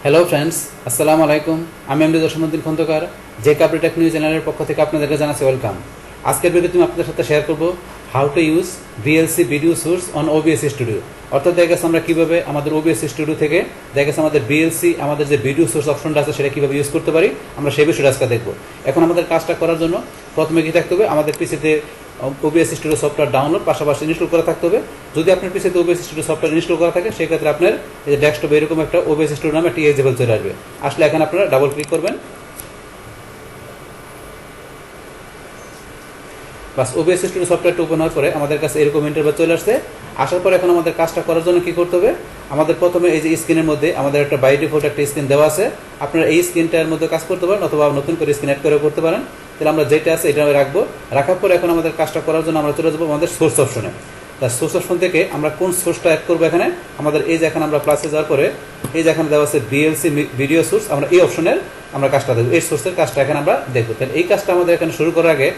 Hello friends, আসসালামু আলাইকুম। আমি এমডি জসীমউদ্দিন খন্দকার, যে কাপড় টেক নিউজ চ্যানেলের পক্ষ থেকে আপনাদেরকে জানাচ্ছি ওয়েলকাম। আজকের ভিডিওতে আমি আপনাদের সাথে শেয়ার করব how to use VLC video source on OBS studio. অর্থাৎ দেখা গেছে আমরা কীভাবে আমাদের OBS স্টুডিও থেকে দেখা গেছে আমাদের VLC আমাদের যে ভিডিও সোর্স অপশনটা আছে সেটা কীভাবে ইউজ করতে পারি, আমরা সেই বিষয়টা আজকে দেখব। এখন আমাদের কাজটা করার জন্য প্রথমে কি থাকতে হবে, আমাদের পিসিতে OBS স্টুডিও সফটওয়্যার ডাউনলোড পাশাপাশি ইনস্টল করা থাকতে হবে। যদি আপনার পিসিতে OBS স্টুডিও সফটওয়্যার ইনস্টল করা থাকে সেক্ষেত্রে আপনার এই যে ডেস্কটপে এরকম একটা OBS স্টুডিও নামে একটা এক্সেবল চলে আসবে। আসলে এখানে আপনারা ডাবল ক্লিক করবেন, বাস OBS স্টুডিও সফটওয়্যারটা ওপেন হওয়ার পরে আমাদের কাছে এরকম ইন্টারফেস চলে আসছে। আসার পরে এখন আমাদের কাজটা করার জন্য কি করতে হবে, আমাদের প্রথমে এই যে স্ক্রিনের মধ্যে আমাদের একটা বাই ডিফল্ট একটা স্ক্রিন দেওয়া আছে। আপনারা এই স্ক্রিনটার মধ্যে কাজ করতে পারেন অথবা নতুন করে স্ক্রিন অ্যাড করে করতে পারেন। তাহলে আমরা যেটা আছে এটা রাখবো। রাখার পরে এখন আমাদের কাজটা করার জন্য আমরা চলে যাবো আমাদের সোর্স অপশনে। তার সোর্স অপশন থেকে আমরা কোন সোর্সটা অ্যাড করবো, এখানে আমাদের এই যে এখানে আমরা প্লাসে যাওয়ার পরে এই যে এখানে দেওয়া আছে VLC ভিডিও সোর্স, আমরা এই অপশনের আমরা কাজটা দেবো, এই সোর্সের কাজটা এখানে আমরা দেখবো। তাহলে এই কাজটা আমাদের এখানে শুরু করার আগে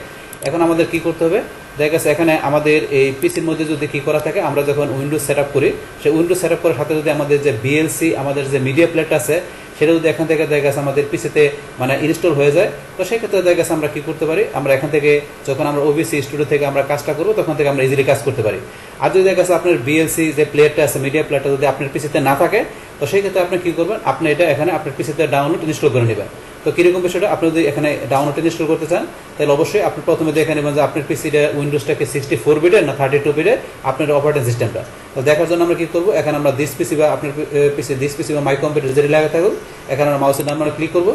এখন আমাদের কি করতে হবে, দেখা গেছে এখানে আমাদের এই পিসির মধ্যে যদি কি করা থাকে, আমরা যখন উইন্ডোজ সেট আপ করি সেই উইন্ডোজ সেট আপ করার সাথে যদি আমাদের যে VLC আমাদের যে মিডিয়া প্লেট আছে সেটা যদি এখান থেকে দেখা গেছে আমাদের পিসিতে মানে ইনস্টল হয়ে যায়, তো সেই ক্ষেত্রে দেখা গেছে আমরা কি করতে পারি, আমরা এখান থেকে যখন আমরা OBS স্টুডিও থেকে আমরা কাজটা করবো তখন থেকে আমরা ইজিলি কাজ করতে পারি। আর যদি দেখা গেছে আপনার VLC যে প্লেটটা আছে মিডিয়া প্লেটটা যদি আপনার পিসিতে না থাকে, তো সেই ক্ষেত্রে আপনি কি করবেন, আপনি এটা এখানে আপনার পিসিতে ডাউনলোড ইনস্টল করে নেবেন। তো কীরকম বিষয়টা, আপনি যদি এখানে ডাউনলোড ইনস্টল করতে চান তাহলে অবশ্যই আপনি প্রথমে দেখে নেবেন যে আপনার পিসিটা উইন্ডোজটাকে 64 বিটের না 32 বিটের আপনার অপারেটিং সিস্টেমটা। তো দেখার জন্য আমরা কি করবো, এখানে আমরা দিস পিসি বা আপনার পিসি দিস পিসি বা মাই কম্পিউটার যেটি লাগা থাকুক এখানে আমরা মাউসের নাম্বারে ক্লিক করবো।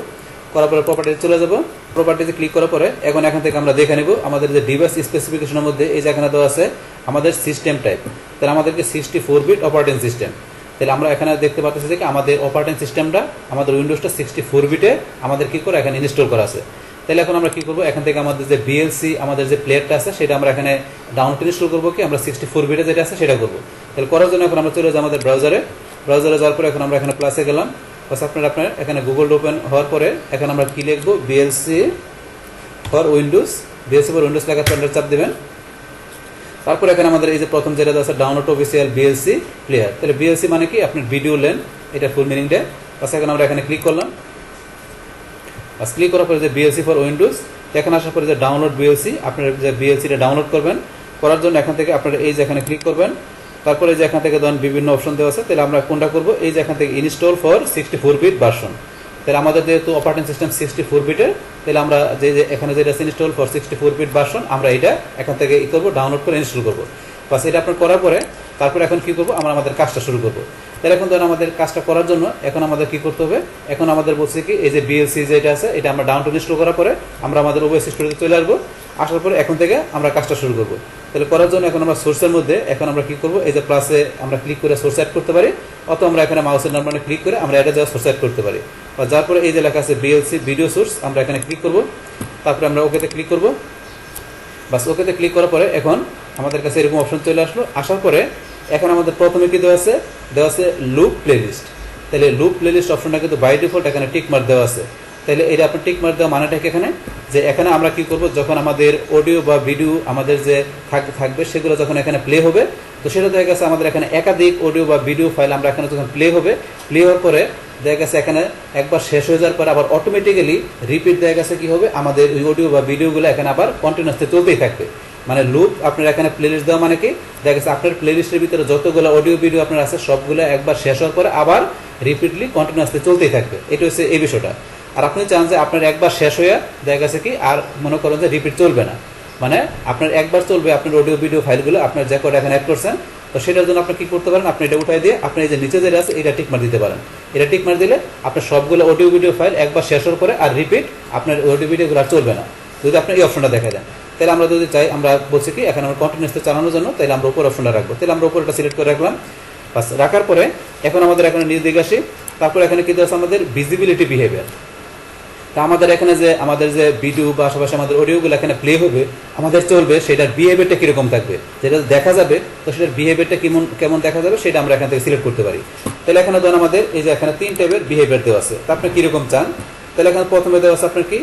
করার পরে প্রপার্টিতে চলে যাবো। প্রপার্টিতে ক্লিক করার পরে এখন এখান থেকে আমরা দেখে নেব আমাদের যে ডিভাইস স্পেসিফিকেশনের মধ্যে এই যে এখানে দেওয়া আছে আমাদের সিস্টেম টাইপ। তাহলে আমাদেরকে 64 বিট অপারেটিং সিস্টেম। তাহলে আমরা এখানে দেখতে পাচ্ছি যে আমাদের অপারেটিং সিস্টেমটা আমাদের উইন্ডোজটা 64 বিটে আমাদের কি করে এখানে ইনস্টল করা আছে। তাহলে এখন আমরা কি করবো, এখান থেকে আমাদের যে VLC আমাদের যে প্লেটটা আছে সেটা আমরা এখানে ডাউনলোড ইনস্টল করবো, কি আমরা 64 বিটে যেটা আছে সেটা করবো। তাহলে করার জন্য এখন আমরা চলে যাই আমাদের ব্রাউজারে যাওয়ার পরে এখন আমরা এখানে প্লাসে গেলাম। বাস আপনার এখানে গুগল ওপেন হওয়ার পরে এখন আমরা কি লিখবো, VLC ফর উইন্ডোজ লেখার পর চাপ দেবেন। তারপর এখানে আমাদের এই যে প্রথম যেটা আছে ডাউনলোড অফিসিয়াল VLC প্লেয়ার। তাহলে VLC মানে কি আপনার ভিডিও লেন, এটা ফুল মিনিংটা। বাস এখন আমরা এখানে ক্লিক করলাম। বাস ক্লিক করার পরে যে VLC ফর উইন্ডোজ, এখানে আসার পরে যে ডাউনলোড VLC, আপনার যে VLCটা ডাউনলোড করবেন। করার জন্য এখান থেকে আপনারা এই যে এখানে ক্লিক করবেন। তারপরে যে এখান থেকে ধরুন বিভিন্ন অপশন দেওয়া আছে, তাহলে আমরা কোনটা করবো, এই যে এখান থেকে ইনস্টল ফর 64 বিট ভার্সন। তাহলে আমাদের যেহেতু অপারেটিং সিস্টেম 64 বিটের, তাহলে আমরা যে এখানে যেটা ইনস্টল ফর 64 বিট ভার্সন আমরা এটা এখান থেকে ই করবো, ডাউনলোড করে ইনস্টল করবো। বাস এটা আপনার করার পরে তারপরে এখন কি করবো, আমরা আমাদের কাজটা শুরু করবো। তাহলে এখন ধরুন আমাদের কাজটা করার জন্য এখন আমাদের কি করতে হবে, এখন আমাদের বলছে কি এই যে VLC যেটা আছে এটা আমরা ডাউনলোড ইনস্টল করার পরে আমরা আমাদের OBS স্টুডিওতে চলে আসবো। আসার পরে এখন থেকে আমরা কাজটা শুরু করবো। তাহলে করার জন্য এখন আমরা সোর্সের মধ্যে এখন আমরা কি করবো, এই যে প্লাসে আমরা ক্লিক করে সোর্স অ্যাড করতে পারি, অথবা আমরা এখানে মাউসের নাম্বারে ক্লিক করে আমরা এটা যা সোর্স অ্যাড করতে পারি। বা যার পরে এই যে লেখা আছে VLC ভিডিও সোর্স, আমরা এখানে ক্লিক করবো। তারপরে আমরা ওকেতে ক্লিক করবো। বাস ওকেতে ক্লিক করার পরে এখন আমাদের কাছে এরকম অপশন চলে আসলো। আসার পরে এখন আমাদের প্রথমে কি দেওয়া আছে লুপ প্লেলিস্ট। তাহলে লুপ প্লেলিস্ট অপশনটা কিন্তু বাই ডিফল্ট এখানে টিক মার্ক দেওয়া আছে। তাহলে এটা আপনার টিক মার্ক দেওয়া মানেটা কি এখানে, যে এখানে আমরা কি করব, যখন আমাদের অডিও বা ভিডিও আমাদের যে থাকবে সেগুলো যখন এখানে প্লে হবে, তো সেটা দেখা গেছে আমাদের এখানে একাধিক অডিও বা ভিডিও ফাইল আমরা এখানে যখন প্লে হওয়ার পরে দেখা গেছে এখানে একবার শেষ হয়ে যাওয়ার পরে আবার অটোমেটিক্যালি রিপিট দেখা গেছে কি হবে, আমাদের ওই অডিও বা ভিডিওগুলো এখানে আবার কন্টিনিউসলি চলতেই থাকবে। মানে লুপ আপনার এখানে প্লেলিস্ট দেওয়া মানে কি, দেখা গেছে আপনার প্লেলিস্টের ভিতরে যতগুলো অডিও ভিডিও আপনার আছে সবগুলো একবার শেষ হওয়ার পরে আবার রিপিটলি কন্টিনিউসলি চলতেই থাকবে। এটা হচ্ছে এই বিষয়টা। আর আপনি চান যে আপনার একবার শেষ হয়ে দেখা গেছে কি আর মনে করেন যে রিপিট চলবে না, মানে আপনার একবার চলবে আপনার অডিও ভিডিও ফাইলগুলো আপনার যে কটা এখানে অ্যাড করছেন। তো সেটার জন্য আপনি কি করতে পারেন, আপনি এটা উঠাই দিয়ে আপনি এই যে নিচে যেটা আছে এটা টিক মার দিতে পারেন। এটা টিক মার দিলে আপনার সবগুলো অডিও ভিডিও ফাইল একবার শেষ হওয়ার পরে আর রিপিট আপনার অডিও ভিডিওগুলো আর চলবে না, যদি আপনি এই অপশনটা দেখা দেন। তাহলে আমরা যদি চাই, আমরা বলছি কি এখন আমরা কন্টিনিউসলি চালানোর জন্য, তাহলে আমরা উপর অপশনটা রাখবো। তাহলে আমরা উপরটা সিলেক্ট করে রাখলাম। বাস রাখার পরে এখন আমাদের এখানে নিচ দিকে আসি। তারপর এখানে কি দেওয়া আছে আমাদের ভিজিবিলিটি বিহেভিয়ার। তা আমাদের এখানে যে আমাদের যে ভিডিও বা আশেপাশে আমাদের অডিওগুলো এখানে প্লে হবে আমাদের চলবে, সেটার বিহেভিয়ারটা কীরকম থাকবে, যেটা দেখা যাবে, তো সেটার বিহেভিয়ারটা কেমন দেখা যাবে সেটা আমরা এখান থেকে সিলেক্ট করতে পারি। তাহলে এখানে ধরুন আমাদের এই যে এখানে 3 টাইপের বিহেভিয়ার দেওয়া আছে, তা আপনি কীরকম চান। তাহলে এখানে প্রথমে দেওয়া আছে আপনার কি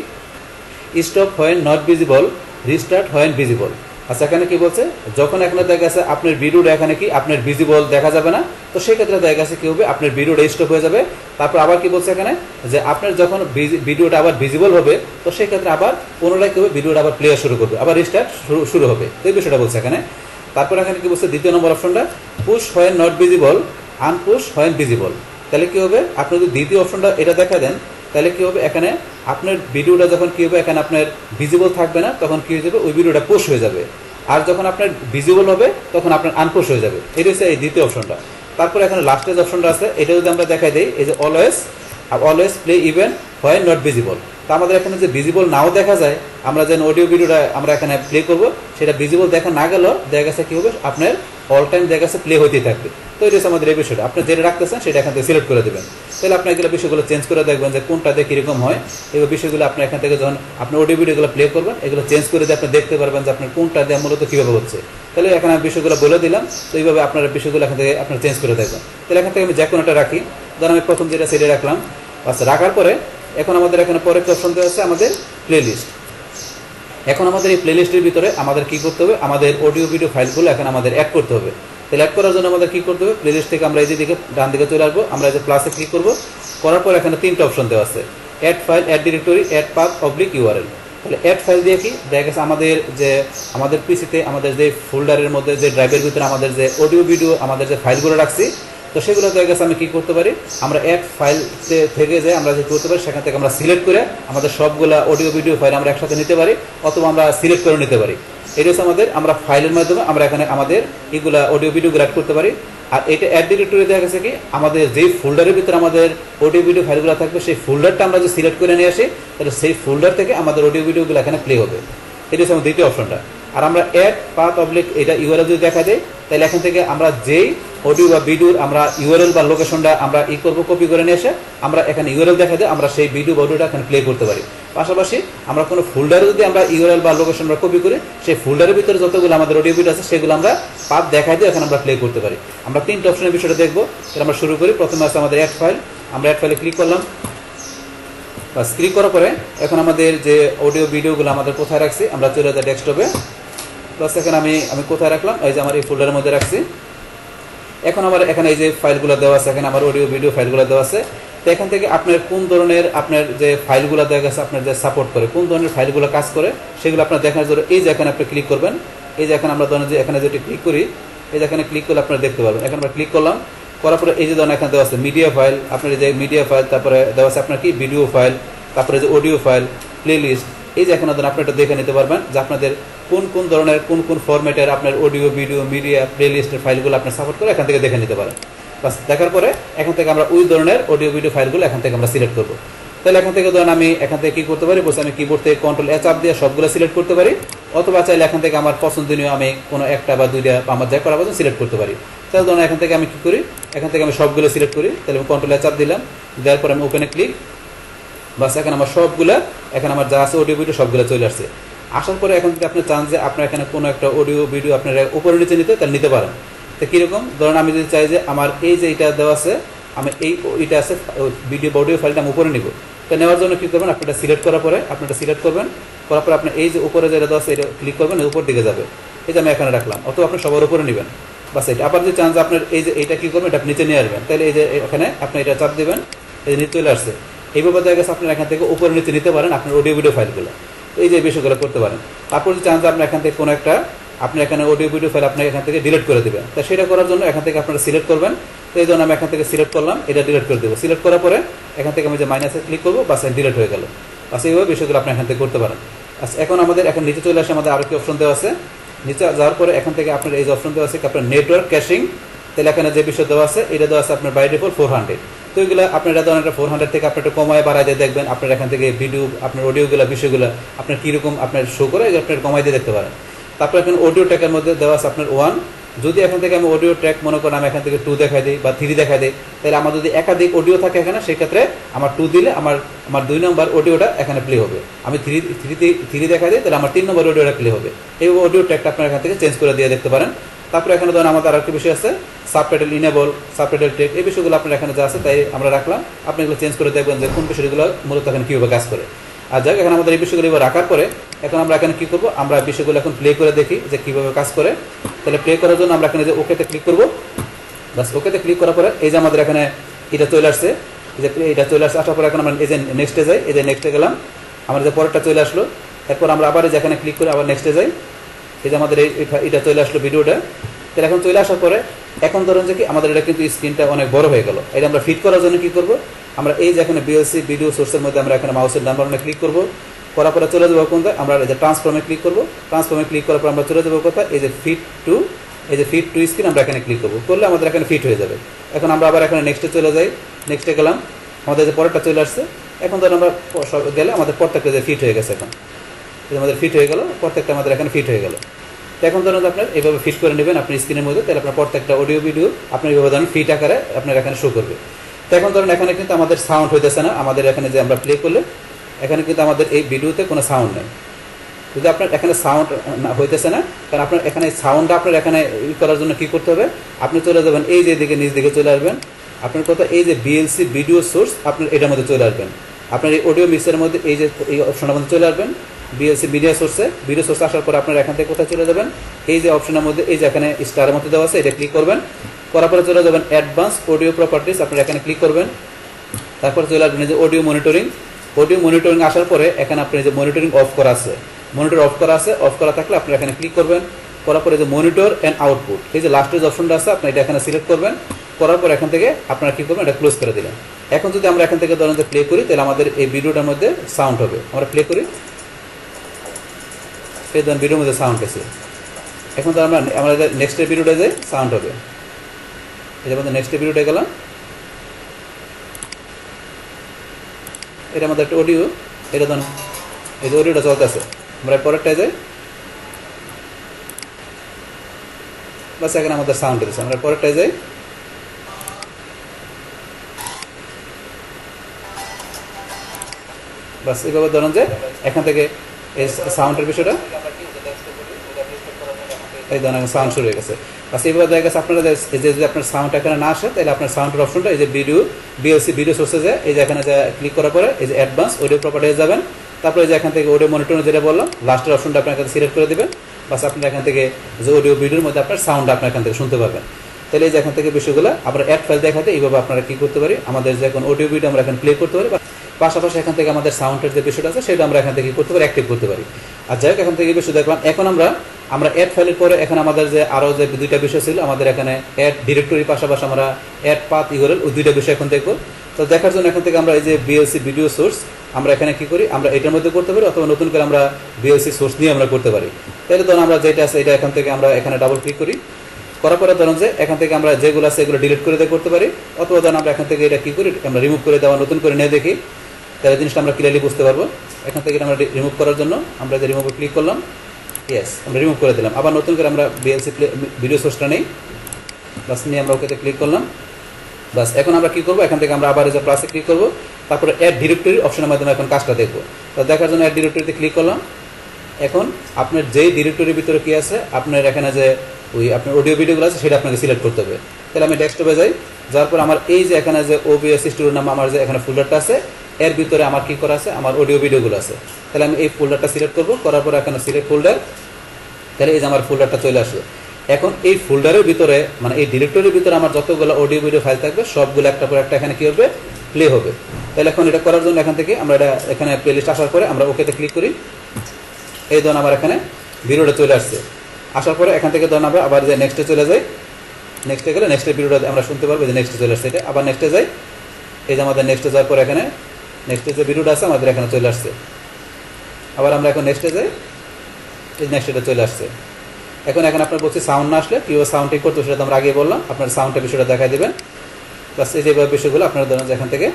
stop when not visible, restart when visible. আচ্ছা এখানে কি বলছে, যখন এখানে দেখা গেছে আপনার ভিডিওটা এখানে কি আপনার ভিজিবল দেখা যাবে না, তো সেই ক্ষেত্রে দেখা গেছে কি হবে, আপনার ভিডিওটা স্টপ হয়ে যাবে। তারপর আবার কি বলছে এখানে, যে আপনার যখন ভিডিওটা আবার ভিজিবল হবে, তো সেই ক্ষেত্রে আবার পুনরায় কি হবে, ভিডিওটা আবার প্লে শুরু করবে, আবার রিস্টার্ট শুরু হবে। তো এই বিষয়টা বলছে এখানে। তারপর এখানে কি বলছে, দ্বিতীয় নম্বর অপশনটা, push when not visible, unpush when visible. তাহলে কি হবে, আপনি যদি দ্বিতীয় অপশনটা এটা দেখা দেন, তাহলে কি হবে, এখানে আপনার ভিডিওটা যখন কি হবে, এখানে আপনার ভিজিবল থাকবে না, তখন কি হয়ে যাবে, ওই ভিডিওটা পুশ হয়ে যাবে। আর যখন আপনার ভিজিবল হবে, তখন আপনার আনপুশ হয়ে যাবে। এটা হচ্ছে এই দ্বিতীয় অপশনটা। তারপর এখানে লাস্টের যে অপশনটা আছে, এটা যদি আমরা দেখাই দিই, এই যে always play even when not visible. তো আমাদের এখানে যে ভিজিবল নাও দেখা যায়, আমরা যেন অডিও ভিডিওটা আমরা এখানে প্লে করব, সেটা ভিজিবল দেখা না গেলেও দেখা গেছে কি হবে, আপনার অল টাইম দেখা গেছে প্লে হইতেই থাকবে। তো এটা হচ্ছে আমাদের এই বিষয়টা। আপনি যেটা রাখতেছেন সেটা এখান থেকে সিলেক্ট করে দেবেন। তাহলে আপনি এগুলো বিষয়গুলো চেঞ্জ করে দেখবেন যে কোনটা দিয়ে কীরকম হয়। এই বিষয়গুলো আপনি এখান থেকে যখন আপনি অডিও ভিডিওগুলো প্লে করবেন, এগুলো চেঞ্জ করে দিয়ে আপনি দেখতে পারবেন যে আপনার কোনটা দিয়ে মূলত কীভাবে হচ্ছে। তাহলে এখানে আমি বিষয়গুলো বলে দিলাম। তো এইভাবে আপনার বিষয়গুলো এখান থেকে আপনার চেঞ্জ করে দেখবেন। তাহলে এখান থেকে আমি যে কোনোটা রাখি, ধরুন আমি প্রথম যেটা সেটা রাখলাম। আচ্ছা, রাখার পরে এখন আমাদের এখানে পরে একটা অপশন দেওয়া আছে আমাদের প্লেলিস্ট। এখন আমাদের এই প্লেলিস্টের ভিতরে আমাদের কি করতে হবে, আমাদের অডিও ভিডিও ফাইলগুলো এখন আমাদের অ্যাড করতে হবে। তাহলে অ্যাড করার জন্য আমাদের কি করতে হবে, প্লেলিস্ট থেকে আমরা এই দিকে ডান দিকে চলে আসবো, আমরা এই যে প্লাসে ক্লিক করবো। করার পর এখানে তিনটা অপশন দেওয়া আছে, add file, add directory, add path oblique URL. তাহলে অ্যাড ফাইল দিয়ে কি দেখা গেছে, আমাদের পিসিতে আমাদের যে ফোল্ডারের মধ্যে যে ড্রাইভের ভিতরে আমাদের যে অডিও ভিডিও আমাদের যে ফাইলগুলো রাখছি, তো সেগুলো দেখা গেছে আমি কী করতে পারি, আমরা অ্যাড ফাইল থেকে যে আমরা যে করতে পারি, সেখান থেকে আমরা সিলেক্ট করে আমাদের সবগুলা অডিও ভিডিও ফাইল আমরা একসাথে নিতে পারি, অথবা আমরা সিলেক্ট করে নিতে পারি। এটা হচ্ছে আমরা ফাইলের মাধ্যমে আমরা এখানে আমাদের এগুলা অডিও ভিডিওগুলো অ্যাড করতে পারি। আর এটা অ্যাড ডিরেক্টরি দেখা গেছে কি, আমাদের যেই ফোল্ডারের ভিতরে আমাদের অডিও ভিডিও ফাইলগুলো থাকবে, সেই ফোল্ডারটা আমরা যে সিলেক্ট করে নিয়ে আসি, তাহলে সেই ফোল্ডার থেকে আমাদের অডিও ভিডিওগুলো এখানে প্লে হবে। এটা হচ্ছে আমার দ্বিতীয় অপশনটা। আর আমরা অ্যাড পাথ অবলিক এটা ইউআরএল যদি দেখা যায়, তাহলে এখান থেকে আমরা যেই অডিও বা ভিডিওর আমরা ইউআরএল বা লোকেশনটা আমরা করবো, কপি করে নিয়ে এসে আমরা এখানে ইউআরএল দেখা যায়, আমরা সেই ভিডিও বা অডিওটা এখানে প্লে করতে পারি। পাশাপাশি আমরা কোনো ফোল্ডারে যদি আমরা ইউআরএল বা লোকেশন আমরা কপি করি, সেই ফোল্ডারের ভিতরে যতগুলো আমাদের অডিও ভিডিও আছে, সেগুলো আমরা পাথ দেখাই দিয়ে এখানে আমরা প্লে করতে পারি। আমরা তিনটা অপশনের বিষয়টা দেখবো। তাহলে আমরা শুরু করি। প্রথমে আছে আমাদের অ্যাড ফাইল। আমরা অ্যাড ফাইলে ক্লিক করলাম। বাস, ক্লিক করার পরে এখন আমাদের যে অডিও ভিডিওগুলো আমাদের কোথায় রাখছি, আমরা চলে যাই ডেস্কটপে। প্লাস এখানে আমি কোথায় রাখলাম, এই যে আমার এই ফোল্ডারের মধ্যে রাখছি। এখন আমার এখানে এই যে ফাইলগুলো দেওয়া আছে, এখানে আমার অডিও ভিডিও ফাইলগুলো দেওয়া আছে। তো এখান থেকে আপনার কোন ধরনের আপনার যে ফাইলগুলো দেখা গেছে আপনার যে সাপোর্ট করে, কোন ধরনের ফাইলগুলো কাজ করে, সেগুলো আপনার দেখার জন্য এই যে এখানে আপনি ক্লিক করবেন। এই যে এখানে আমরা ধরেন যে এখানে যেটি ক্লিক করি, এই যে এখানে ক্লিক করলে আপনারা দেখতে পারবেন। এখন আমরা ক্লিক করলাম, করার পরে এই যে ধরেন এখানে দেওয়া আছে মিডিয়া ফাইল, আপনার এই যে মিডিয়া ফাইল, তারপরে দেওয়া আছে আপনার কি ভিডিও ফাইল, তারপরে যে অডিও ফাইল, প্লেলিস্ট। এই যে এখানে ধরেন আপনি এটা দেখে নিতে পারবেন যে আপনাদের কোন ধরনের কোন ফরম্যাটের আপনার অডিও ভিডিও মিডিয়া প্লেলিস্টের ফাইলগুলো আপনার সাপোর্ট করে, এখান থেকে দেখে নিতে পারেন। বাস, দেখার পরে এখান থেকে আমরা ওই ধরনের অডিও ভিডিও ফাইলগুলো এখান থেকে আমরা সিলেক্ট করবো। তাহলে এখান থেকে ধরেন আমি এখান থেকে কি করতে পারি, বলছি আমি কিবোর্ড থেকে কন্ট্রোল চাপ দিয়ে সবগুলো সিলেক্ট করতে পারি, অথবা চাইলে এখান থেকে আমার পছন্দনীয় আমি কোনো একটা বা দুইটা আমার যা করা পছন্দ সিলেক্ট করতে পারি। তাহলে ধরেন এখান থেকে আমি কি করি, এখান থেকে আমি সবগুলো সিলেক্ট করি। তাহলে আমি কন্ট্রোল চাপ দিলাম, দেওয়ার পর আমি ওপেনে ক্লিক। বাস, এখন আমার সবগুলা এখন আমার যা আছে অডিও ভিডিও সবগুলো চলে আসছে। আসার পরে এখন যদি আপনি চান যে আপনার এখানে কোনো একটা অডিও ভিডিও আপনার উপরে নিচে নিতে, তাহলে নিতে পারেন। তো কীরকম, ধরুন আমি যদি চাই যে আমার এই যে এটা দেওয়া আছে, আমি এইটা আছে ভিডিও বা অডিও ফাইলটা আমি উপরে নিব। তো নেওয়ার জন্য কী করবেন, আপনি এটা সিলেক্ট করার পরে সিলেক্ট করবেন। করার পরে আপনি এই যে উপরে যেটা দেওয়া আছে এটা ক্লিক করবেন, উপর দিকে যাবে। এই যে আমি এখানে রাখলাম, অথবা আপনি সবার উপরে নেবেন। বাস, এটা আবার যদি চান যে আপনার এই যে এইটা কী করবেন, এটা নিচে নিয়ে আসবেন, তাহলে এই যে এখানে আপনি এটা চাপ দেবেন, এই যে নিচে চলে আসছে। এইভাবে দেখা গেছে আপনার এখান থেকে উপরে নিচে নিতে পারেন আপনার অডিও ভিডিও ফাইলগুলো। এই যে বিষয়গুলো করতে পারেন। তারপর যদি চান যে আপনি এখান থেকে কোনো একটা আপনি এখানে অডিও ভিডিও ফাইল আপনি এখান থেকে ডিলিট করে দেবেন, তো সেটা করার জন্য এখান থেকে আপনারা সিলেক্ট করবেন। তো এই জন্য আমি এখান থেকে সিলেক্ট করলাম, এটা ডিলিট করে দেবো। সিলেক্ট করার পরে এখান থেকে আমি যে মাইনাসে ক্লিক করবো, বাস ডিলিট হয়ে গেল। বাস, এইভাবে বিষয়গুলো আপনি এখান থেকে করতে পারেন। আচ্ছা, এখন আমাদের এখন নিচে চলে আসে, আমাদের আরও কি অপশন দেওয়া আছে। নিচে যাওয়ার পরে এখান থেকে আপনার এই যে অপশন দেওয়া আছে আপনার নেটওয়ার্ক ক্যাশিং। তাহলে এখানে যে বিষয় দেওয়া আছে, এটা দেওয়া আছে আপনার বাই ডিফল্ট 400। তো এগুলো আপনার এটা ধরেন 400 থেকে আপনি একটু কমায় বাড়ায় দিয়ে দেখবেন আপনার এখান থেকে ভিডিও আপনার অডিওগুলো বিষয়গুলো আপনার কীরকম আপনার শো করে, আপনার কমাই দিয়ে দেখতে পারেন। তারপর এখন অডিও ট্র্যাকের মধ্যে দেওয়া আছে আপনার 1। যদি এখান থেকে আমি অডিও ট্র্যাক মনে করেন আমি এখান থেকে 2 দেখাই দিই বা 3 দেখাই দিই, তাহলে আমার যদি একাধিক অডিও থাকে এখানে, সেক্ষেত্রে আমার 2 দিলে আমার 2 নম্বর অডিওটা এখানে প্লে হবে। আমি 3 দেখাই দিই, তাহলে আমার 3 নম্বর অডিওটা প্লে হবে। এইভাবে অডিও ট্র্যাকটা আপনার এখান থেকে চেঞ্জ করে দিয়ে দেখতে পারেন। তারপরে এখানে ধরেন আমাদের আরেকটা বিষয় আছে সাবটাইটেল ইনেবল, সাবটাইটেল টেক। এই বিষয়গুলো আপনার এখানে যা আছে তাই আমরা রাখলাম। আপনি এগুলো চেঞ্জ করে দেখবেন যে কোন বিষয়গুলো মূলত এখানে কীভাবে কাজ করে। আর যাক, এখন আমাদের এই বিষয়গুলো এবার রাখার পরে এখন আমরা এখানে কী করবো, আমরা বিষয়গুলো এখন প্লে করে দেখি যে কীভাবে কাজ করে। তাহলে প্লে করার জন্য আমরা এখানে যে ওকেতে ক্লিক করবো। বাস ওকেতে ক্লিক করার পরে এই যে আমাদের এখানে এটা চলে আসছে, এই যে এটা চলে আসছে। আসার পরে এখন আমরা এই যে নেক্সটে যাই, এই যে নেক্সটে গেলাম, আমার যে পরেরটা চলে আসলো। এরপর আমরা আবার এই যে এখানে ক্লিক করে আবার নেক্সটে যাই, এই যে আমাদের এটা চলে আসলো ভিডিওটা। তাহলে এখন চলে আসার পরে এখন ধরুন যে কি আমাদের এটা কিন্তু স্ক্রিনটা অনেক বড় হয়ে গেল। এটা আমরা ফিট করার জন্য কী করবো, আমরা এই যে এখানে VLC ভিডিও সোর্সের মধ্যে আমরা এখানে মাউসের ডান বাটনে ক্লিক করবো। করার পরে চলে যাবো কোনটা, আমরা এই যে ট্রান্সফর্মে ক্লিক করবো। ট্রান্সফর্মে ক্লিক করার পর আমরা চলে যাবো কোথায়, এই যে ফিট টু স্ক্রিন আমরা এখানে ক্লিক করবো। করলে আমাদের এখানে ফিট হয়ে যাবে। এখন আমরা আবার এখানে নেক্সটে চলে যাই, নেক্সটে গেলাম, আমাদের যে পরেরটা চলে আসছে। এখন ধরুন আমরা সব গেলে আমাদের প্রত্যেকটা যে ফিট হয়ে গেছে, এখন আমাদের ফিট হয়ে গেল, প্রত্যেকটা আমাদের এখানে ফিট হয়ে গেল। তো এখন ধরুন আপনার এইভাবে ফিট করে নেবেন আপনি স্ক্রিনের মধ্যে, তাহলে আপনার প্রত্যেকটা অডিও ভিডিও আপনার এইভাবে ধরুন ফিট আকারে আপনার এখানে শো করবে। তো এখন ধরুন এখানে কিন্তু আমাদের সাউন্ড হইতেছে না, আমাদের এখানে যে আমরা প্লে করলে এখানে কিন্তু আমাদের এই ভিডিওতে কোনো সাউন্ড নেই। যদি আপনার এখানে সাউন্ড হইতেছে না, কারণ আপনার এখানে সাউন্ডটা আপনার এখানে করার জন্য কী করতে হবে, আপনি চলে যাবেন এই যে দিকে নিচ দিকে চলে আসবেন। আপনার কথা এই যে VLC ভিডিও সোর্স আপনার এটার মধ্যে চলে আসবেন। আপনার এই অডিও মিক্সারের মধ্যে এই যে এই অপশনের মধ্যে চলে আসবেন, VLC ভিডিও সোর্সে আসার পরে আপনার এখান থেকে কোথায় চলে যাবেন, এই যে অপশনের মধ্যে এই যে এখানে স্টারের মধ্যে দেওয়া আছে, এটা ক্লিক করবেন। করার পরে চলে যাবেন অ্যাডভান্স অডিও প্রপার্টিস, আপনারা এখানে ক্লিক করবেন। তারপরে চলে আসবেন যে অডিও মনিটরিং আসার পরে এখানে আপনি যে মনিটরিং অফ করা আছে, মনিটর অফ করা আছে, অফ করা থাকলে আপনি এখানে ক্লিক করবেন। করার পরে যে মনিটর অ্যান্ড আউটপুট, এই যে লাস্টের যে অপশনটা আছে আপনি এটা এখানে সিলেক্ট করবেন। করার পর এখান থেকে আপনারা কী করবেন, এটা ক্লোজ করে দিলেন। এখন যদি আমরা এখান থেকে ধরেন যে প্লে করি, তাহলে আমাদের এই ভিডিওটার মধ্যে সাউন্ড হবে। আমরা প্লে করি, এই ধরুন ভিডিওর মধ্যে সাউন্ড আছে। এখন তো আমরা নেক্সটের ভিডিওটা যাই, সাউন্ড হবে। এই যে আমাদের নেক্সটের ভিডিওটা গেলাম, এটা আমাদের একটা অডিও, এটা ধরুন এই যে অডিওটা চলতেছে। আমরা পরেরটায় যাই, বাস এখানে আমাদের সাউন্ড দিচ্ছে। আমরা পরেরটায় যাই, বাস এইভাবে ধরুন যে এখান থেকে এই সাউন্ডের বিষয়টা এই ধরনের সাউন্ড শুরু হয়ে গেছে। বাস এইভাবে দেখা গেছে আপনারা যদি আপনার সাউন্ড এখানে না আসে, তাহলে আপনার সাউন্ডের অপশনটা এই যে VLC ভিডিও সোর্সে যায়, এই যে এখানে ক্লিক করার পরে এই যে অ্যাডভান্স অডিও প্রপার্টিতে যাবেন। তারপরে যে এখান থেকে অডিও মনিটরিং যেটা বললাম, লাস্টের অপশনটা আপনার এখানে সিলেক্ট করে দেবেন। বাস আপনার এখান থেকে যে অডিও ভিডিওর মধ্যে আপনার সাউন্ড আপনার এখান থেকে শুনতে পারবেন। তাহলে এই যে এখান থেকে বিষয়গুলো আমরা অ্যাড ফাইল দেখাতে এইভাবে আপনারা কী করতে পারি, আমাদের যে এখন অডিও ভিডিও আমরা এখানে প্লে করতে পারি, পাশাপাশি এখান থেকে আমাদের সাউন্ডের যে বিষয়টা আছে সেটা আমরা এখান থেকে করতে পারি, অ্যাক্টিভ করতে পারি। আর যাই হোক, এখান থেকে এই বিষয় দেখলাম। এখন আমরা অ্যাড ফাইলের পরে এখন আমাদের যে আরও যে দুইটা বিষয় ছিল, আমাদের এখানে অ্যাড ডিরেক্টরি পাশাপাশি আমরা অ্যাড পাথ ইউআরএল, ওই দুইটা বিষয় এখন দেখবো। তো দেখার জন্য এখান থেকে আমরা এই যে VLC ভিডিও সোর্স আমরা এখানে কী করি, আমরা এটার মধ্যে করতে পারি, অথবা নতুন করে আমরা VLC সোর্স নিয়ে আমরা করতে পারি। তাহলে ধরুন আমরা যেটা আছে এটা এখান থেকে আমরা এখানে ডাবল ক্লিক করি। করার পরে ধরুন যে এখান থেকে আমরা যেগুলো আছে এগুলো ডিলিট করে দিয়ে করতে পারি, অথবা ধরুন আমরা এখান থেকে এটা কী করি, আমরা রিমুভ করে দেওয়া, নতুন করে নিয়ে দেখি, তাহলে জিনিসটা আমরা ক্লিয়ারলি বুঝতে পারবো। এখান থেকে আমরা রিমুভ করার জন্য আমরা যে রিমুভে ক্লিক করলাম, ইয়েস আমরা রিমুভ করে দিলাম। আবার নতুন করে আমরা VLC ভিডিও সোর্সটা নেই, বাস নিয়ে আমরা ওকেতে ক্লিক করলাম। বাস এখন আমরা কী করবো, এখান থেকে আমরা আবার এই যে প্লাসে ক্লিক করবো। তারপরে অ্যাড ডিরেক্টরি অপশনের মাধ্যমে এখন কাজটা দেখবো। তো দেখার জন্য অ্যাড ডিরেক্টরিতে ক্লিক করলাম। এখন আপনার যেই ডিরেক্টরির ভিতরে কী আছে, আপনার এখানে যে ওই আপনার অডিও ভিডিওগুলো আছে সেটা আপনাকে সিলেক্ট করতে হবে। তাহলে আমি ডেস্কটপে যাই, যাওয়ার পর আমার এই যে এখানে যে OBS স্টুডিও নাম আমার যে এখানে ফোল্ডারটা আছে, এর ভিতরে আমার কী করা আছে, আমার অডিও ভিডিওগুলো আছে। তাহলে আমি এই ফোল্ডারটা সিলেক্ট করবো। করার পর এখানে সিলেক্ট ফোল্ডার, তাহলে এই যে আমার ফোল্ডারটা চলে আসলো। এখন এই ফোল্ডারের ভিতরে মানে এই ডিরেক্টরির ভিতরে আমার যতগুলো অডিও ভিডিও ফাইল থাকবে সবগুলো একটা পর একটা এখানে কী হবে, প্লে হবে। তাহলে এখন এটা করার জন্য এখান থেকে আমরা এটা এখানে প্লেলিস্ট আসার পরে আমরা ওকেতে ক্লিক করি। এই ধরুন আমার এখানে ভিডিওটা চলে আসছে। আসার পরে এখান থেকে ধরুন আমরা আবার যে নেক্সটে চলে যাই, নেক্সটে গেলে নেক্সটের ভিডিওটা আমরা শুনতে পারবো, যে নেক্সটে চলে আসছে। এটা আবার নেক্সটে যাই, এই যে আমাদের নেক্সটে যাওয়ার পরে এখানে নেক্সটে যে ভিডিওটা আছে আমাদের এখানে চলে আসছে। আবার আমরা এখন নেক্সটে যাই, এই নেক্সটটা চলে আসছে। এখন আপনার বলছি সাউন্ড না আসলে কীভাবে সাউন্ড ঠিক করতে, সেটা তো আমরা আগে বললাম। আপনার সাউন্ডের বিষয়টা দেখাই দেবেন, প্লাস এই যেভাবে বিষয়গুলো আপনারা ধরেন এখান থেকে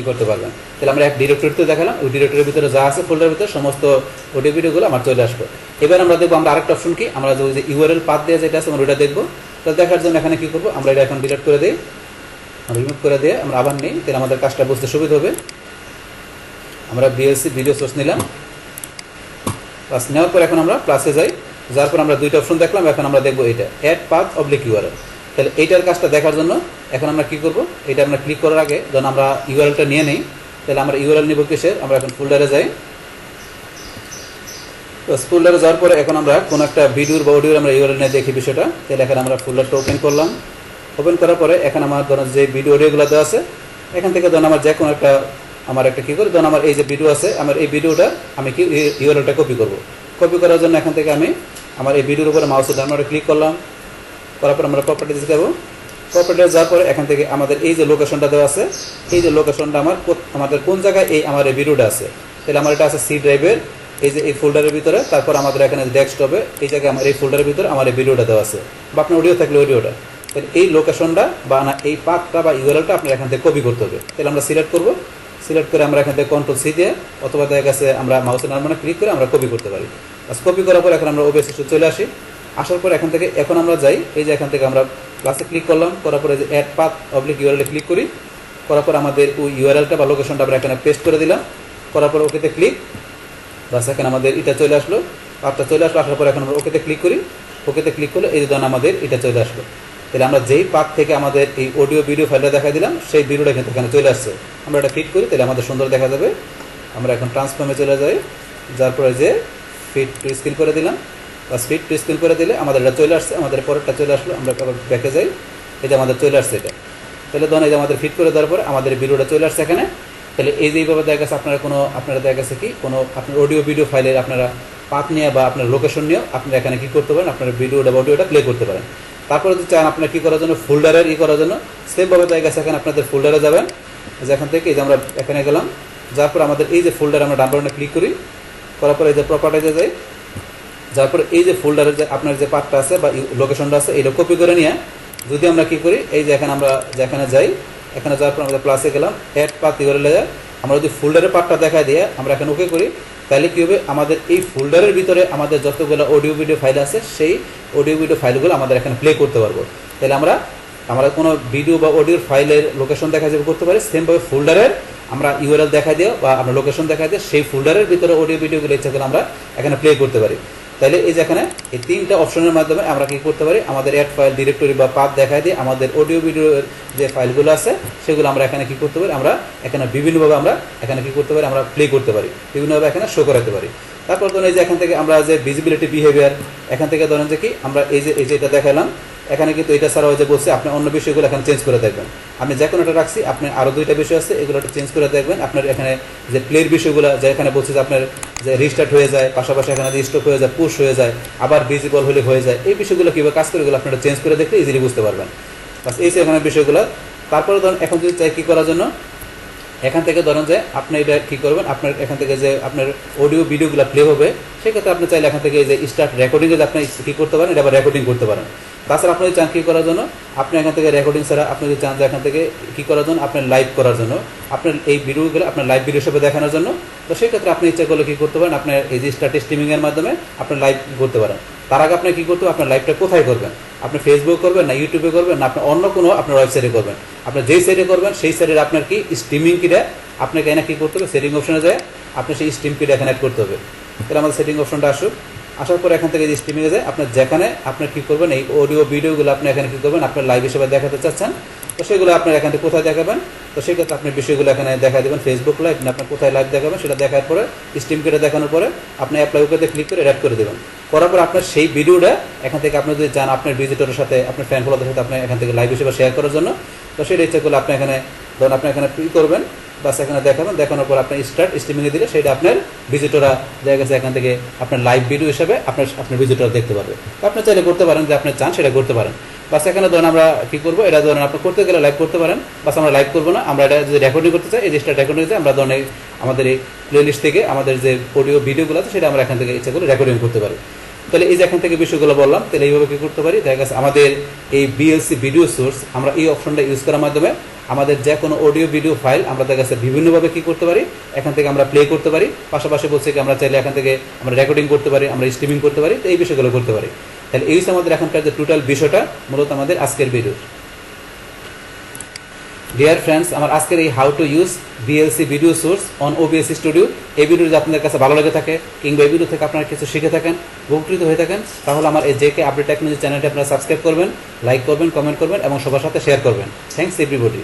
ই করতে পারবেন। তাহলে আমরা এক ডিরেক্টরিতে দেখালাম, ওই ডিরেক্টরির ভিতরে যা আছে ফোল্ডারের ভিতরে সমস্ত অডিও ভিডিওগুলো আমার চলে আসবে। এবার আমরা দেখবো আমরা আরেকটা অপশন কি, আমরা যে ইউআরএল পাথ দিয়ে যেটা আছে আমরা ওইটা দেখবো। তাহলে দেখার জন্য এখানে কী করবো, আমরা এটা এখন ডিলিট করে দিই, রিমুভ করে দিয়ে আমরা আবার নিই, তাহলে আমাদের কাজটা বুঝতে সুবিধা হবে। আমরা VLC ভিডিও সোর্স নিলাম, প্লাস নেওয়ার পর এখন আমরা প্লাসে যাই, যার পর আমরা দুইটা অপশন দেখলাম। এখন আমরা দেখবো এটা অ্যাড পাথ অবলিক ইউআরএল। তাহলে এইটার কাজটা দেখার জন্য এখন আমরা কী করবো, এটা আমরা ক্লিক করার আগে যখন আমরা ইউআরএলটা নিয়ে নিই, তাহলে আমরা ইউআরএল নিব কিসের, আমরা এখন ফোল্ডারে যাই। তো ফোল্ডারে যাওয়ার পরে এখন আমরা কোনো একটা ভিডিওর বা অডিওর আমরা ইউআরএল নিয়ে দেখি বিষয়টা। তাহলে এখানে আমরা ফোল্ডারটা ওপেন করলাম। ওপেন করার পরে এখন আমার ধরুন যে ভিডিও অডিওগুলো দেওয়া আছে, এখান থেকে ধরুন আমার যে কোনো একটা আমার একটা কী করি, ধরুন আমার এই যে ভিডিও আছে, আমার এই ভিডিওটা আমি কি ইউআরএলটা কপি করব। কপি করার জন্য এখান থেকে আমি আমার এই ভিডিওর উপরে মাউসের ডাউনলোডে ক্লিক করলাম। করার পর আমরা প্রপার্টিতে যাব। প্রপার্টিতে যাওয়ার পরে এখান থেকে আমাদের এই যে লোকেশনটা দেওয়া আছে, এই যে লোকেশনটা আমাদের কোন জায়গায় এই আমার এই ভিডিওটা আছে, তাহলে আমার এটা আছে সি ড্রাইভের এই যে এই ফোল্ডারের ভিতরে। তারপর আমাদের এখানে ডেস্কটপে এই জায়গায় আমার এই ফোল্ডারের ভিতরে আমার এই ভিডিওটা দেওয়া আছে, বা আপনার অডিও থাকলে অডিওটা। তাহলে এই লোকেশনটা বা না এই পাথটা বা ইউআরএলটা আপনার এখান থেকে কপি করতে হবে। তাহলে আমরা সিলেক্ট করব। সিলেক্ট করে আমরা এখান থেকে কন্ট্রোল সি দিয়ে অথবা দেখা গেছে আমরা মাউসের নাম্বারে ক্লিক করে আমরা কপি করতে পারি। কপি করার পর এখন আমরা OBS চলে আসি। আসার পর এখান থেকে এখন আমরা যাই এই যে এখান থেকে আমরা প্লাসে ক্লিক করলাম। করার পরে যে add path oblique URL click করি। করার পর আমাদের ওই ইউআরএলটা বা লোকেশনটা আমরা এখানে পেস্ট করে দিলাম। করার পর ওকেতে ক্লিক, বাস এখানে আমাদের এটা চলে আসলো, পাথটা চলে আসলো। আসার পর এখন আমরা ওকেতে ক্লিক করি। ওকেতে ক্লিক করলে এই যে ধরুন আমাদের এটা চলে আসলো। তাহলে আমরা যেই পাথ থেকে আমাদের এই অডিও ভিডিও ফাইলটা দেখা দিলাম সেই ভিডিওটা কিন্তু এখানে চলে আসছে। আমরা এটা ফিট করি, তাহলে আমাদের সুন্দর দেখা যাবে। আমরা এখন ট্রান্সফর্মে চলে যাই। যার পরে যে ফিট টু স্ক্রিন করে দিলাম, বাস ফিট টু স্ক্রিন করে দিলে আমাদের এটা চলে আসছে। আমাদের পরেরটা চলে আসলো। আমরা আবার ব্যাকে যাই, এই যে আমাদের চলে আসছে এটা। তাহলে ধরুন এই যে আমাদের ফিট করে দেওয়ার পরে আমাদের ভিডিওটা চলে আসছে এখানে। তাহলে এই যে এইভাবে দেখা গেছে আপনারা দেখা গেছে কি কোনো আপনার অডিও ভিডিও ফাইলের আপনারা পাথ নিয়ে বা আপনার লোকেশন নিয়েও আপনারা এখানে কী করতে পারেন, আপনার ভিডিওটা বা অডিওটা প্লে করতে পারেন। তারপরে যদি চান আপনার কী করার জন্য ফোল্ডারের করার জন্য সেমভাবে দেখা গেছে এখানে আপনাদের ফোল্ডারে যাবেন। যে এখান থেকে এই যে আমরা এখানে গেলাম, যার পর আমাদের এই যে ফোল্ডার আমরা ডান বাটনে ক্লিক করি। করার পরে এই যে প্রপার্টিতে যাই। যার পরে এই যে ফোল্ডারের যে আপনার যে পাথটা আছে বা লোকেশনটা আছে এটা কপি করে নিয়ে যদি আমরা কী করি, এই যে এখানে আমরা যেখানে যাই, এখানে যাওয়ার পর আমরা প্লাসে গেলাম, অ্যাড পাথ ইউআরএল যায়। আমরা যদি ফোল্ডারের পাথটা দেখা দিয়ে আমরা এখানে ওকে করি, তাহলে কী হবে, আমাদের এই ফোল্ডারের ভিতরে আমাদের যতগুলো অডিও ভিডিও ফাইল আছে সেই অডিও ভিডিও ফাইলগুলো আমাদের এখানে প্লে করতে পারবো। তাহলে আমরা কোনো ভিডিও বা অডিওর ফাইলের লোকেশন দেখা যাবে করতে পারি। সেমভাবে ফোল্ডারের আমরা ইউআরএল দেখা দিও বা আমরা লোকেশন দেখা দিয়ে সেই ফোল্ডারের ভিতরে অডিও ভিডিওগুলো ইচ্ছা করে আমরা এখানে প্লে করতে পারি। তাহলে এই যে এখানে এই তিনটা অপশনের মাধ্যমে আমরা কী করতে পারি, আমাদের অ্যাড ফাইল ডিরেক্টরি বা পাথ দেখায় দিয়ে আমাদের অডিও ভিডিওর যে ফাইলগুলো আছে সেগুলো আমরা এখানে কী করতে পারি, আমরা এখানে বিভিন্নভাবে আমরা এখানে কী করতে পারি, আমরা প্লে করতে পারি, বিভিন্নভাবে এখানে শো করাতে পারি। তারপর ধরুন এই যে এখান থেকে আমরা যে ভিজিবিলিটি বিহেভিয়ার, এখান থেকে ধরেন যে কি আমরা এই যে এটা দেখালাম, এখানে কিন্তু এটা ছাড়াও যে বলছে আপনি অন্য বিষয়গুলো এখানে চেঞ্জ করে দেখবেন। আমি যে কোনোটা রাখছি, আপনি আরও দুইটা বিষয় আছে এগুলো চেঞ্জ করে দেখবেন। আপনার এখানে যে প্লের বিষয়গুলো যে এখানে বলছে যে আপনার যে রিস্টার্ট হয়ে যায়, পাশাপাশি এখানে স্টপ হয়ে যায়, পুশ হয়ে যায়, আবার ভিজিবল হলে হয়ে যায়, এই বিষয়গুলো কীভাবে কাজ করে এগুলো আপনারা চেঞ্জ করে দেখলে ইজিলি বুঝতে পারবেন। বাস এই এখানে বিষয়গুলো। তারপরে ধরুন এখন যদি চাই কী করার জন্য, এখান থেকে ধরেন যে আপনি এটা কী করবেন, আপনার এখান থেকে যে আপনার অডিও ভিডিওগুলো প্লে হবে সেক্ষেত্রে আপনি চাইলে এখান থেকে যে স্টার্ট রেকর্ডিংয়ে যে আপনি কী করতে পারেন, এটা আবার রেকর্ডিং করতে পারেন। তাছাড়া আপনি যদি চান কী করার জন্য, আপনি এখান থেকে রেকর্ডিং ছাড়া আপনি যদি চান যে এখান থেকে কী করার জন্য, আপনার লাইভ করার জন্য, আপনার এই ভিডিওগুলো আপনার লাইভ ভিডিও হিসেবে দেখানোর জন্য, তো সেক্ষেত্রে আপনি ইচ্ছা করলে কী করতে পারেন, আপনার এই যে স্টার্ট স্ট্রিমিংয়ের মাধ্যমে আপনি লাইভ করতে পারেন। তার আগে আপনি কী করতে হবে, আপনার লাইভটা কোথায় করবেন, আপনি ফেসবুক করবেন না ইউটিউবে করবেন না আপনি অন্য কোনো আপনার ওয়েবসাইটে করবেন। আপনি যেই সাইটে করবেন সেই সাইটের আপনার কি স্ট্রিমিং কিটা আপনাকে এখানে কী করতে হবে, সেটিং অপশনে যায় আপনি সেই স্ট্রিম কিটা এখানে অ্যাড করতে হবে। তাহলে আমাদের সেটিং অপশনটা আসুক। আসার পর এখান থেকে যে স্ট্রিমিংয়ে যায় আপনার যেখানে আপনার কী করবেন, এই অডিও ভিডিওগুলো আপনি এখানে কী করবেন, আপনার লাইভ হিসেবে দেখাতে চাচ্ছেন, তো সেগুলো আপনার এখান থেকে কোথায় দেখাবেন, তো সেক্ষেত্রে আপনি বিষয়গুলো এখানে দেখা দেবেন। ফেসবুক লাইভ না আপনার কোথায় লাইভ দেখাবেন সেটা দেখার পরে স্ট্রিম কেটে দেখানোর পরে আপনি অ্যাপ্লাই ওকেতে ক্লিক করে অ্যাড করে দেবেন। করার পর আপনার সেই ভিডিওটা এখান থেকে আপনি যদি চান আপনার ভিজিটরের সাথে আপনার ফ্যান ফলোদের সাথে আপনি এখান থেকে লাইভ হিসেবে শেয়ার করার জন্য, তো সেটা ইচ্ছা করলে আপনি এখানে ধরুন আপনি এখানে কী করবেন, বাস এখানে দেখাবেন। দেখানোর পর আপনি স্টার্ট স্ট্রিমিংয়ে দিলে সেটা আপনার ভিজিটররা দেখা গেছে এখান থেকে আপনার লাইভ ভিডিও হিসেবে আপনার ভিজিটর দেখতে পারবে। তো আপনি চাইলে করতে পারেন, যে আপনি চান সেটা করতে পারেন। বাস এখানে ধরেন আমরা কী করবো, এটা ধরেন আপনি করতে গেলে লাইভ করতে পারেন, বাস আমরা লাইভ করবো না, আমরা এটা যদি রেকর্ডিং করতে চাই এই জিনিসটা রেকর্ডিং করতে আমরা ধরেন আমাদের এই প্লেলিস্ট থেকে আমাদের যে অডিও ভিডিওগুলো আছে সেটা আমরা এখান থেকে ইচ্ছা করে রেকর্ডিং করতে পারি। তাহলে এই যে এখান থেকে বিষয়গুলো বললাম, তাহলে এইভাবে কী করতে পারি, দেখা গেছে আমাদের এই VLC ভিডিও সোর্স আমরা এই অপশনটা ইউজ করার মাধ্যমে আমাদের যে কোনো অডিও ভিডিও ফাইল আমরা দেখা গেছে বিভিন্নভাবে কী করতে পারি, এখান থেকে আমরা প্লে করতে পারি। পাশাপাশি বলছে কি আমরা চাইলে এখান থেকে আমরা রেকর্ডিং করতে পারি, আমরা স্ট্রিমিং করতে পারি, তো এই বিষয়গুলো করতে পারি। তাহলে এই হচ্ছে আমাদের এখনকার যে টোটাল বিষয়টা মূলত আমাদের আজকের ভিডিও। ডিয়ার ফ্রেন্ডস, আমার আজকের এই how to use VLC video source on OBS studio এই ভিডিও যদি আপনাদের কাছে ভালো লেগে থাকে কিংবা এই ভিডিও থেকে আপনারা কিছু শিখে থাকেন, উপকৃত হয়ে থাকেন, তাহলে আমার এই JK আপডেট টেকনোলজি চ্যানেলটি আপনারা সাবস্ক্রাইব করবেন, লাইক করবেন, কমেন্ট করবেন এবং সবার সাথে শেয়ার করবেন। Thanks everybody.